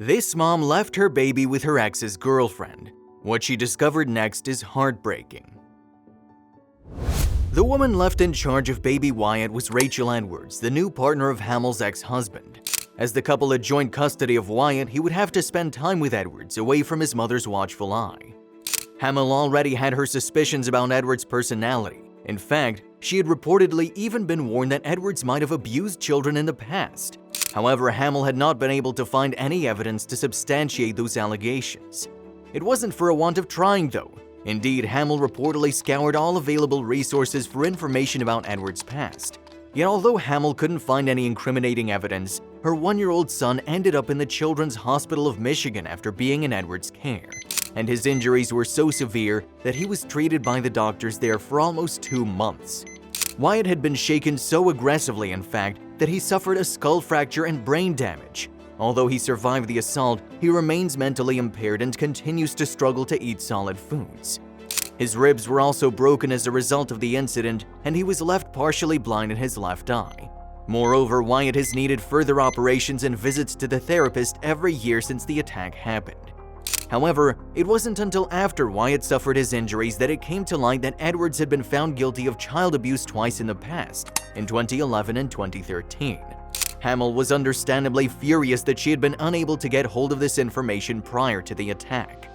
This mom left her baby with her ex's girlfriend. What she discovered next is heartbreaking. The woman left in charge of baby Wyatt was Rachel Edwards, the new partner of Hammell's ex-husband. As the couple had joint custody of Wyatt, he would have to spend time with Edwards, away from his mother's watchful eye. Hammell already had her suspicions about Edwards' personality. In fact, she had reportedly even been warned that Edwards might have abused children in the past. However, Hammell had not been able to find any evidence to substantiate those allegations. It wasn't for a want of trying, though. Indeed, Hammell reportedly scoured all available resources for information about Edwards' past. Yet although Hammell couldn't find any incriminating evidence, her one-year-old son ended up in the Children's Hospital of Michigan after being in Edwards' care. And his injuries were so severe that he was treated by the doctors there for almost 2 months. Wyatt had been shaken so aggressively, in fact, that he suffered a skull fracture and brain damage. Although he survived the assault, he remains mentally impaired and continues to struggle to eat solid foods. His ribs were also broken as a result of the incident, and he was left partially blind in his left eye. Moreover, Wyatt has needed further operations and visits to the therapist every year since the attack happened. However, it wasn't until after Wyatt suffered his injuries that it came to light that Edwards had been found guilty of child abuse twice in the past, in 2011 and 2013. Hammell was understandably furious that she had been unable to get hold of this information prior to the attack.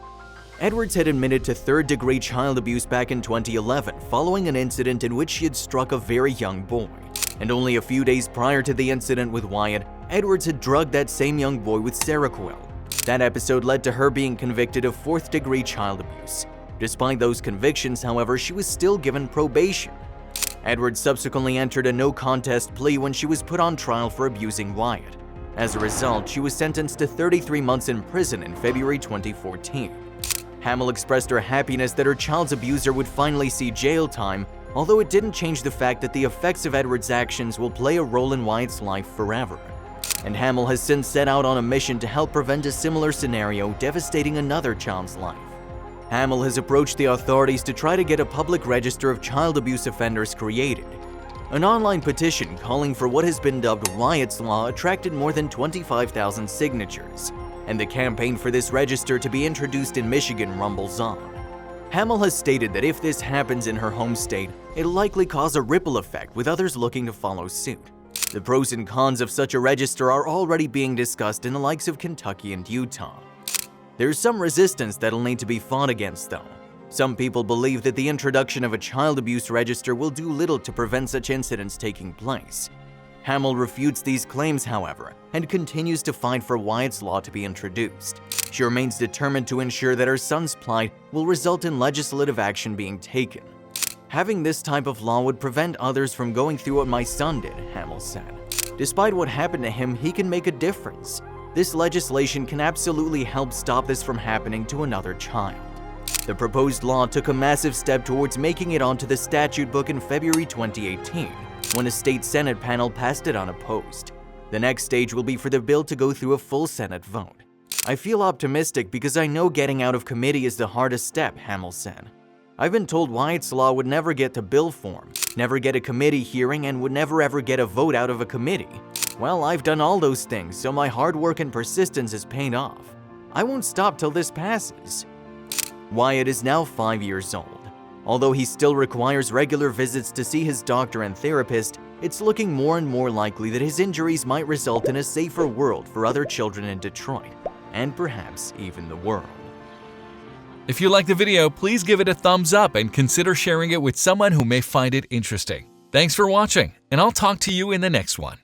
Edwards had admitted to third-degree child abuse back in 2011 following an incident in which she had struck a very young boy. And only a few days prior to the incident with Wyatt, Edwards had drugged that same young boy with Seroquel. That episode led to her being convicted of fourth-degree child abuse. Despite those convictions, however, she was still given probation. Edwards subsequently entered a no-contest plea when she was put on trial for abusing Wyatt. As a result, she was sentenced to 33 months in prison in February 2014. Hammell expressed her happiness that her child's abuser would finally see jail time, although it didn't change the fact that the effects of Edwards' actions will play a role in Wyatt's life forever. And Hammell has since set out on a mission to help prevent a similar scenario devastating another child's life. Hammell has approached the authorities to try to get a public register of child abuse offenders created. An online petition calling for what has been dubbed Wyatt's Law attracted more than 25,000 signatures, and the campaign for this register to be introduced in Michigan rumbles on. Hammell has stated that if this happens in her home state, it'll likely cause a ripple effect with others looking to follow suit. The pros and cons of such a register are already being discussed in the likes of Kentucky and Utah. There's some resistance that'll need to be fought against, though. Some people believe that the introduction of a child abuse register will do little to prevent such incidents taking place. Hammell refutes these claims, however, and continues to fight for Wyatt's Law to be introduced. She remains determined to ensure that her son's plight will result in legislative action being taken. Having this type of law would prevent others from going through what my son did, Hammell said. Despite what happened to him, he can make a difference. This legislation can absolutely help stop this from happening to another child. The proposed law took a massive step towards making it onto the statute book in February 2018, when a state Senate panel passed it unopposed. The next stage will be for the bill to go through a full Senate vote. I feel optimistic because I know getting out of committee is the hardest step, Hammell said. I've been told Wyatt's Law would never get to bill form, never get a committee hearing, and would never ever get a vote out of a committee. Well, I've done all those things, so my hard work and persistence is paying off. I won't stop till this passes. Wyatt is now 5 years old. Although he still requires regular visits to see his doctor and therapist, it's looking more and more likely that his injuries might result in a safer world for other children in Detroit, and perhaps even the world. If you liked the video, please give it a thumbs up and consider sharing it with someone who may find it interesting. Thanks for watching, and I'll talk to you in the next one.